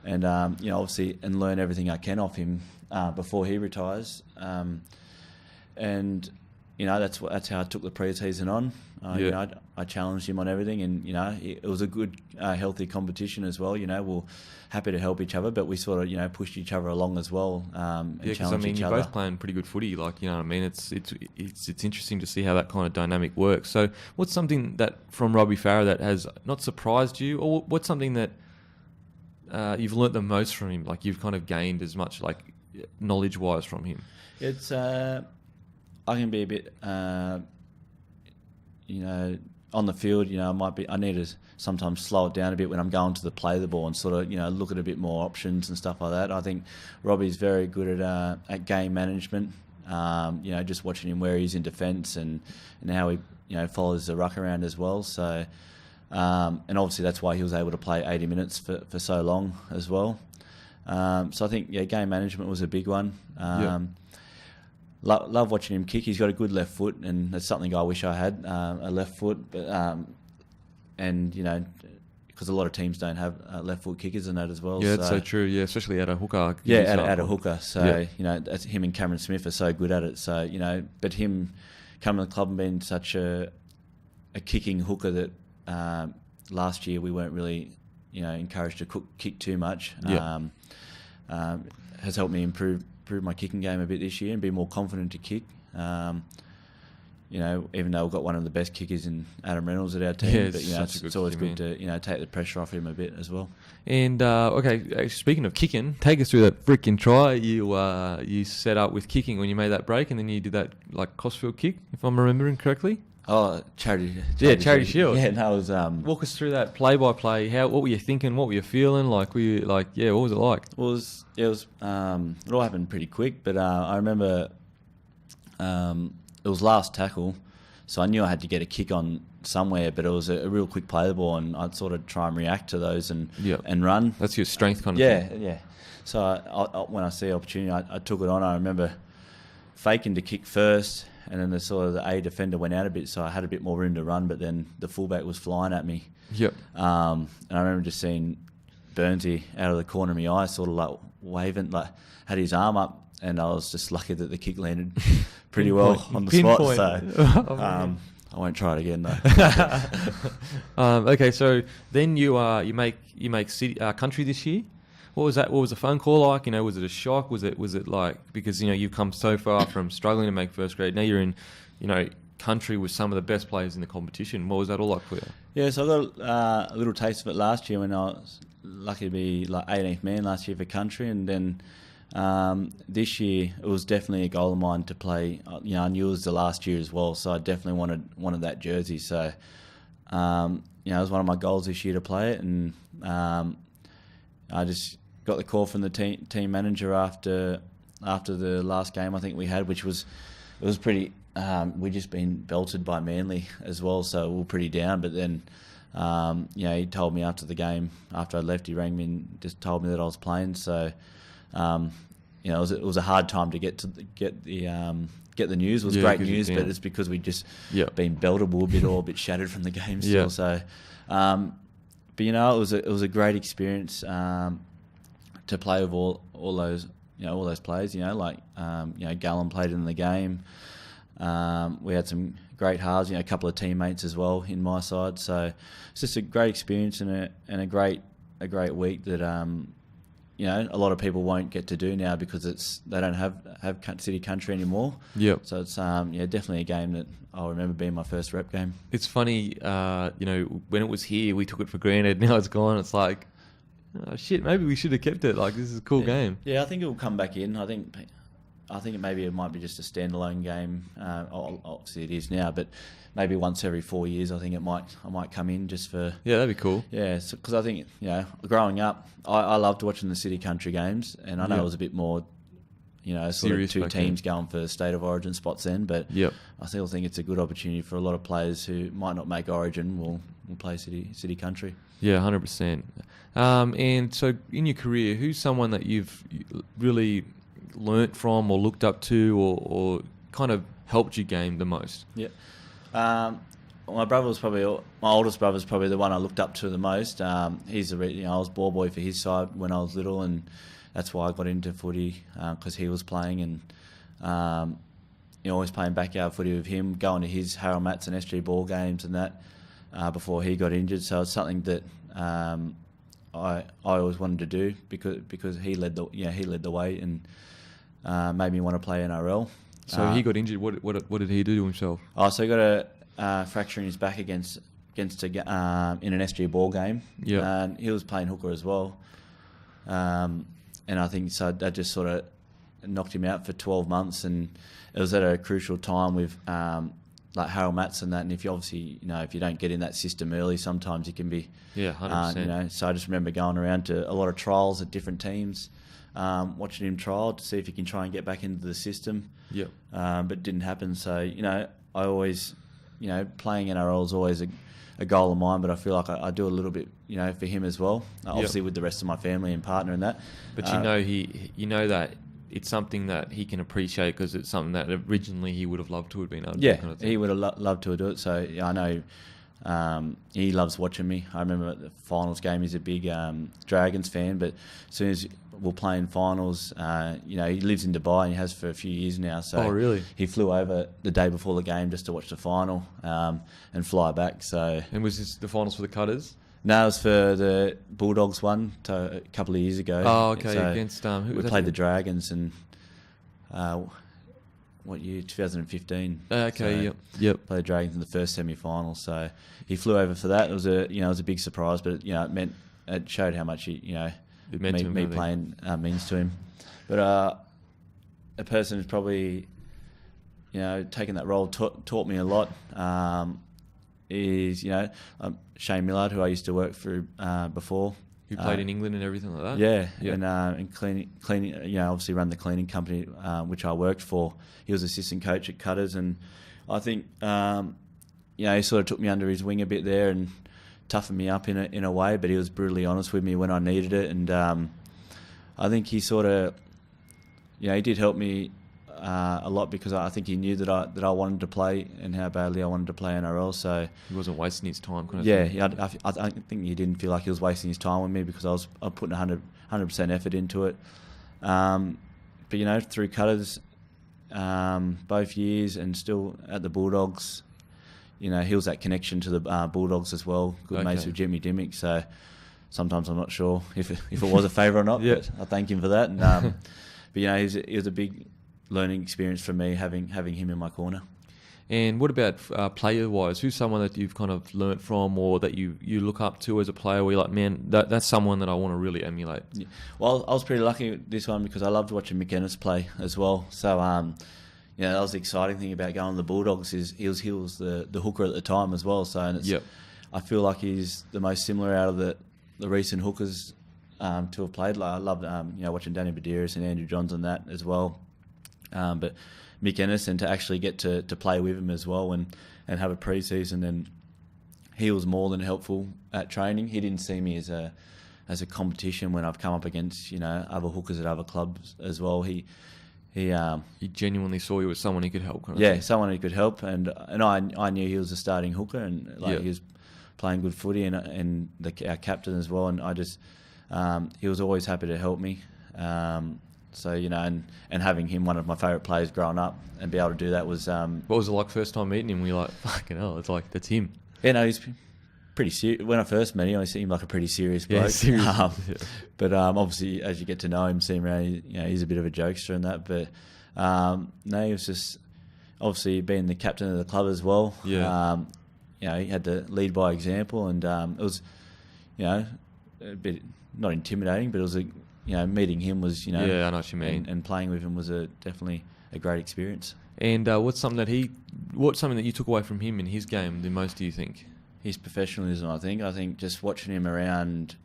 Speaker 2: and obviously and learn everything I can off him before he retires. That's how I took the pre-season on. I challenged him on everything, and it was a good, healthy competition as well. We're happy to help each other, but we sort of pushed each other along as well. And challenged each other.
Speaker 1: You're both playing pretty good footy. It's interesting to see how that kind of dynamic works. So, what's something that from Robbie Farah that has not surprised you, or what's something that you've learnt the most from him? Like you've kind of gained as much knowledge-wise from him.
Speaker 2: It's I can be a bit, on the field. I need to sometimes slow it down a bit when I'm going to play the ball and sort of, look at a bit more options and stuff like that. I think Robbie's very good at game management. Just watching him where he's in defence and how he follows the ruck around as well. So and obviously that's why he was able to play 80 minutes for so long as well. So I think game management was a big one. Love watching him kick. He's got a good left foot, and that's something I wish I had, a left foot. But because a lot of teams don't have left foot kickers and that as well.
Speaker 1: Yeah, that's so true. Yeah, especially at a hooker.
Speaker 2: Yeah, at a hooker. So that's him and Cameron Smith are so good at it. So but him coming to the club and being such a kicking hooker that last year we weren't really encouraged to kick too much. Has helped me improve my kicking game a bit this year and be more confident to kick. Even though we've got one of the best kickers in Adam Reynolds at our team, but it's always good to take the pressure off him a bit as well.
Speaker 1: And speaking of kicking, take us through that freaking try you set up with kicking when you made that break, and then you did that like Cosfield kick, if I'm remembering correctly.
Speaker 2: Oh, charity shield. Yeah, no, it was.
Speaker 1: Walk us through that play by play. What were you thinking? What were you feeling? What was it like? It
Speaker 2: was. It all happened pretty quick, but I remember. It was last tackle, so I knew I had to get a kick on somewhere, but it was a real quick play the ball, and I'd sort of try and react to those and run.
Speaker 1: That's your strength kind of thing.
Speaker 2: Yeah. So when I see the opportunity, I took it on. I remember faking to kick first, and then the A defender went out a bit, so I had a bit more room to run, but then the fullback was flying at me.
Speaker 1: Yep.
Speaker 2: And I remember just seeing Burnsy out of the corner of my eye, sort of like waving, like had his arm up, and I was just lucky that the kick landed pretty well on the spot. So I won't try it again though.
Speaker 1: Okay, so then you make city country this year. What was that? What was the phone call like? Was it a shock? Was it like, because you've come so far from struggling to make first grade. Now you're in, country with some of the best players in the competition. What was that all like for you?
Speaker 2: Yeah, so I got a little taste of it last year when I was lucky to be like 18th man last year for country, and then this year it was definitely a goal of mine to play. I knew it was the last year as well, so I definitely wanted that jersey. So it was one of my goals this year to play it, and I just got the call from the team manager after the last game I think we had, which was pretty. We'd just been belted by Manly as well, so we were pretty down. But then, he told me after the game, after I left, he rang me and just told me that I was playing. So, it was a hard time to get the news. It was great news, but it's because we'd just been belted. We were a bit shattered from the game still. Yeah. So, but it was a great experience to play with all those players. Gallen played in the game. We had some great halves, a couple of teammates as well in my side. So it's just a great experience and a great week that a lot of people won't get to do now because they don't have City Country anymore.
Speaker 1: Yep.
Speaker 2: So it's definitely a game that I'll remember being my first rep game.
Speaker 1: It's funny, when it was here, we took it for granted. Now it's gone. It's like, oh shit, maybe we should have kept it. Like, this is a cool game.
Speaker 2: Yeah, I think it will come back in. I think it might be just a standalone game. Obviously it is now, but maybe once every 4 years, I think I might come in just for.
Speaker 1: Yeah, that'd be cool.
Speaker 2: Yeah, because I think growing up, I loved watching the City Country games, and I know it was a bit more,
Speaker 1: serious
Speaker 2: two teams going for state of origin spots then. But I still think it's a good opportunity for a lot of players who might not make origin will play City Country.
Speaker 1: Yeah, 100%. And so in your career, who's someone that you've really learnt from or looked up to or kind of helped you game the most?
Speaker 2: Yeah. My oldest brother's probably the one I looked up to the most. He's I was ball boy for his side when I was little, and that's why I got into footy because he was playing, and always playing backyard footy with him, going to his Harold Matts and SG ball games and that before he got injured. So it's something that I always wanted to do because he led the way and made me want to play NRL.
Speaker 1: So he got injured. What did he do to himself?
Speaker 2: So he got a fracture in his back against in an SG ball game.
Speaker 1: Yeah.
Speaker 2: And he was playing hooker as well. And I think so that just sort of knocked him out for 12 months, and it was at a crucial time with like Harold Matts and that. And if you obviously if you don't get in that system early, sometimes it can be
Speaker 1: 100%.
Speaker 2: So I just remember going around to a lot of trials at different teams. watching him trial to see if he can try and get back into the system.
Speaker 1: Yep.
Speaker 2: But it didn't happen. So, I always, playing NRL is always a goal of mine, but I feel like I do a little bit, for him as well. Obviously with the rest of my family and partner and that.
Speaker 1: But that it's something that he can appreciate because it's something that originally he would have loved to have been able to do. Kind of thing.
Speaker 2: He would have loved to do it. So I know he loves watching me. I remember at the finals game, he's a big Dragons fan, but as soon as we're playing finals, he lives in Dubai and he has for a few years now. So
Speaker 1: oh, really?
Speaker 2: He flew over the day before the game just to watch the final and fly back. So. And
Speaker 1: was this the finals for the Cutters?
Speaker 2: No, it was for the Bulldogs one a couple of years ago.
Speaker 1: Oh, okay.
Speaker 2: So
Speaker 1: against who
Speaker 2: we played the Dragons and what year? 2015.
Speaker 1: Okay,
Speaker 2: so
Speaker 1: yep.
Speaker 2: Played the Dragons in the first semi-final. So he flew over for that. It was a big surprise, but it showed how much
Speaker 1: it meant to him,
Speaker 2: me playing means to him. But a person who's probably taken that role taught me a lot. Is Shane Millard, who I used to work for before.
Speaker 1: Who played in England and everything like that?
Speaker 2: Yeah, yep. And cleaning, obviously run the cleaning company which I worked for. He was assistant coach at Cutters, and I think he sort of took me under his wing a bit there and toughened me up in a way, but he was brutally honest with me when I needed it, and I think he sort of he did help me a lot because I think he knew that I wanted to play and how badly I wanted to play NRL. So
Speaker 1: he wasn't wasting his time. Kind of
Speaker 2: thing. I think he didn't feel like he was wasting his time with me because I was putting 100% effort into it. But through Cutters, both years and still at the Bulldogs, he was that connection to the Bulldogs as well. Good mates with Jimmy Dimmick. So sometimes I'm not sure if it was a favour or not.
Speaker 1: Yeah.
Speaker 2: But I thank him for that. And but he was a big learning experience for me having him in my corner.
Speaker 1: And what about player-wise? Who's someone that you've kind of learnt from or that you look up to as a player where you're like, man, that's someone that I want to really emulate?
Speaker 2: Yeah. Well, I was pretty lucky with this one because I loved watching Michael Ennis play as well. So, that was the exciting thing about going to the Bulldogs is he was the hooker at the time as well. So, and I feel like he's the most similar out of the recent hookers to have played. Like, I loved watching Danny Badiris and Andrew Johns and that as well. But Mick Ennis, and to actually get to play with him as well and have a pre-season, and he was more than helpful at training. He didn't see me as a competition when I've come up against other hookers at other clubs as well. He
Speaker 1: genuinely saw you as someone he could help.
Speaker 2: Someone who could help, and I knew he was a starting hooker and he was playing good footy and our captain as well, and I just he was always happy to help me. So, and having him one of my favourite players growing up and be able to do that was...
Speaker 1: what was it like first time meeting him? Were you like, fucking hell, it's like, that's him?
Speaker 2: Yeah, no, he's pretty serious. When I first met him, I seemed like a pretty serious bloke.
Speaker 1: Yeah, serious.
Speaker 2: But obviously, as you get to know him, see him around, he's a bit of a jokester and that. But no, he was just... Obviously, being the captain of the club as well.
Speaker 1: Yeah.
Speaker 2: He had to lead by example, and it was, a bit... Not intimidating, but it was meeting him was,
Speaker 1: Yeah, I know what you mean.
Speaker 2: And playing with him was definitely a great experience.
Speaker 1: And what's something that you took away from him in his game the most, do you think?
Speaker 2: His professionalism, I think. I think just watching him around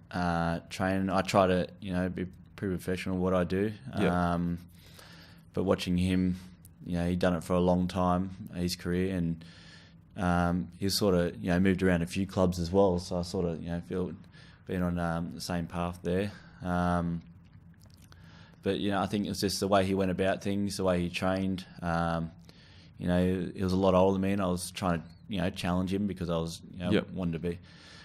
Speaker 2: training, I try to, be pretty professional in what I do.
Speaker 1: Yeah.
Speaker 2: But watching him, he'd done it for a long time, his career, and he was sort of, moved around a few clubs as well. So I sort of, feel being on the same path there. But, I think it's just the way he went about things, the way he trained. He was a lot older than me, and I was trying to, challenge him because I was, wanted to be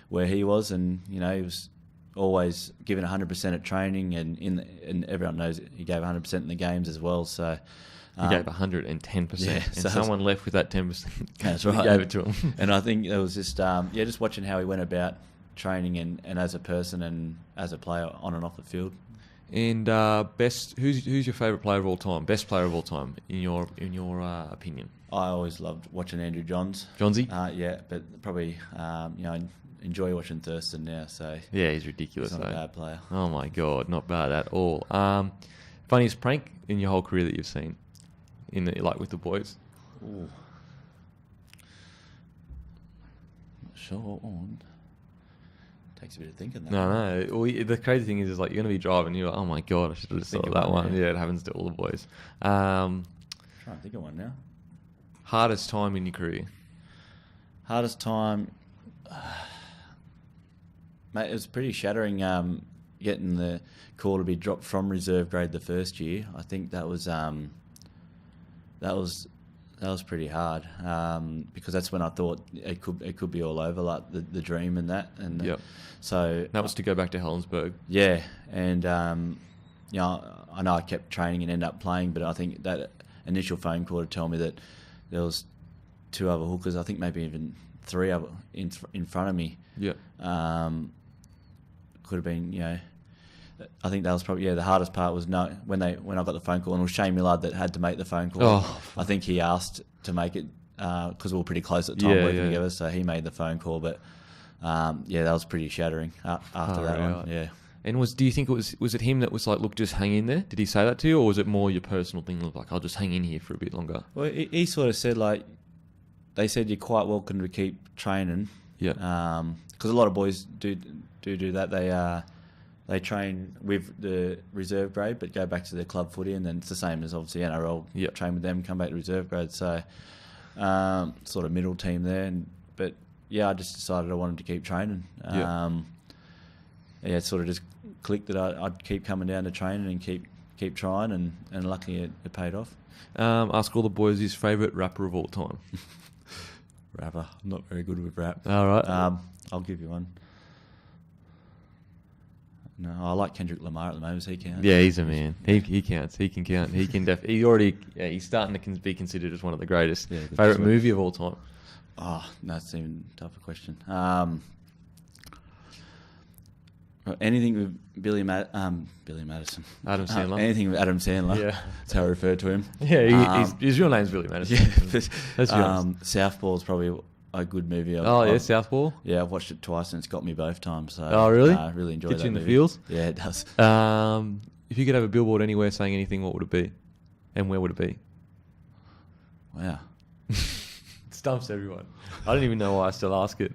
Speaker 2: where he was. And, he was always giving 100% at training, and everyone knows he gave 100% in the games as well. So
Speaker 1: he gave 110%.
Speaker 2: Yeah,
Speaker 1: and
Speaker 2: so
Speaker 1: someone left with that 10%.
Speaker 2: That's right.
Speaker 1: He gave it to him.
Speaker 2: And I think it was just, just watching how he went about training and as a person and as a player on and off the field.
Speaker 1: And who's your favourite player of all time? Best player of all time in your opinion?
Speaker 2: I always loved watching Andrew Johns.
Speaker 1: Johnsy?
Speaker 2: Yeah, but probably I enjoy watching Thurston now. So
Speaker 1: yeah, he's ridiculous.
Speaker 2: He's not a bad player.
Speaker 1: Oh my god, not bad at all. Funniest prank in your whole career that you've seen with the boys?
Speaker 2: Ooh. Not sure what one. Takes a bit of thinking.
Speaker 1: No. Well, the crazy thing is like you're going to be driving, you're like, oh my God, I should have just thought of that one. Yeah, it happens to all the boys.
Speaker 2: Trying to think of one now.
Speaker 1: Hardest time in your career?
Speaker 2: Hardest time... mate, it was pretty shattering getting the call to be dropped from reserve grade the first year. I think that was pretty hard because that's when I thought it could be all over, like the dream and that. And
Speaker 1: yep.
Speaker 2: So
Speaker 1: that was to go back to Helensburgh.
Speaker 2: Yeah, and you know, I know I kept training and ended up playing, but I think that initial phone call to tell me that there was 2 other hookers, I think maybe even 3 other in front of me.
Speaker 1: Yeah.
Speaker 2: Could have been, you know, I think that was probably the hardest part was when I got the phone call, and it was Shane Millard that had to make the phone call.
Speaker 1: Oh.
Speaker 2: I think he asked to make it because we were pretty close at the time working together, so he made the phone call. But that was pretty shattering after that one. Yeah.
Speaker 1: And do you think was it him that was like, look, just hang in there? Did he say that to you, or was it more your personal thing of like, I'll just hang in here for a bit longer?
Speaker 2: Well, he sort of said like, they said you're quite welcome to keep training.
Speaker 1: Yeah.
Speaker 2: Because a lot of boys do that. They train with the reserve grade, but go back to their club footy, and then it's the same as obviously NRL.
Speaker 1: Yep.
Speaker 2: Train with them, come back to reserve grade. So, sort of middle team there. But I just decided I wanted to keep training. It sort of just clicked that I'd keep coming down to training and keep trying, and luckily it paid off.
Speaker 1: Ask all the boys his favourite rapper of all time.
Speaker 2: Rapper. I'm not very good with rap.
Speaker 1: All right.
Speaker 2: I'll give you one. No, I like Kendrick Lamar at the moment. Does he count?
Speaker 1: Yeah, he's a man. He counts. He can count. He can he's starting to be considered as one of the greatest.
Speaker 2: Yeah,
Speaker 1: favourite movie of all time?
Speaker 2: Oh, no, it's an even tougher question. Anything with Billy Madison.
Speaker 1: Adam Sandler.
Speaker 2: Anything with Adam Sandler.
Speaker 1: Yeah.
Speaker 2: That's how I refer to him.
Speaker 1: Yeah, his real name's Billy Madison.
Speaker 2: Yeah.
Speaker 1: Let's be honest.
Speaker 2: Southball's probably a good movie.
Speaker 1: Southpaw?
Speaker 2: Yeah, I've watched it twice and it's got me both times. So,
Speaker 1: oh, really?
Speaker 2: I really enjoyed
Speaker 1: Gets
Speaker 2: that
Speaker 1: you in
Speaker 2: movie.
Speaker 1: the feels?
Speaker 2: Yeah, it does.
Speaker 1: If you could have a billboard anywhere saying anything, what would it be? And where would it be?
Speaker 2: Wow.
Speaker 1: It stumps everyone. I don't even know why I still ask it.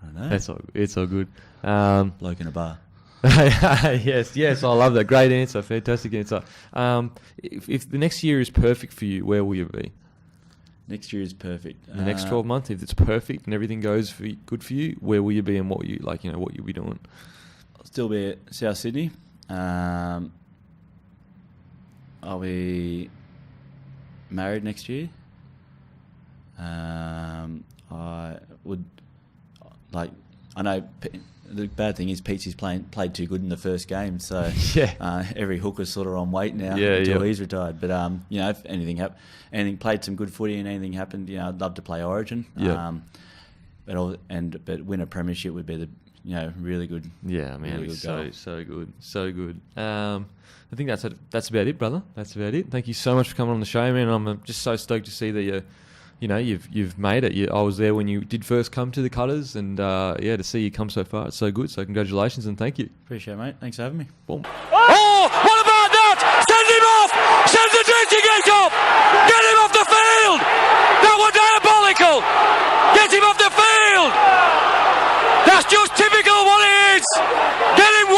Speaker 2: I don't know.
Speaker 1: It's all good.
Speaker 2: Bloke in a bar.
Speaker 1: Yes, I love that. Great answer. Fantastic answer. If the next year is perfect for you, where will you be?
Speaker 2: Next year is perfect.
Speaker 1: The next 12 months, if it's perfect and everything goes good for you, where will you be and what you'll be doing?
Speaker 2: I'll still be at South Sydney. I'll be married next year. I know the bad thing is Pete's played too good in the first game, so every hooker's sort of on wait now until he's retired. But if anything played some good footy and anything happened, I'd love to play Origin. But win a premiership would be the really good.
Speaker 1: Yeah, man,
Speaker 2: really good
Speaker 1: so good. I think that's about it, brother. That's about it. Thank you so much for coming on the show, man. I'm just so stoked to see that you've made it. I was there when you did first come to the Cutters, and to see you come so far, it's so good. So congratulations and thank you.
Speaker 2: Appreciate it, mate. Thanks for having me.
Speaker 1: Boom.
Speaker 3: Oh, what about that? Send him off! Send the drinking gate off! Get him off the field! That was diabolical! Get him off the field! That's just typical what it is! Get him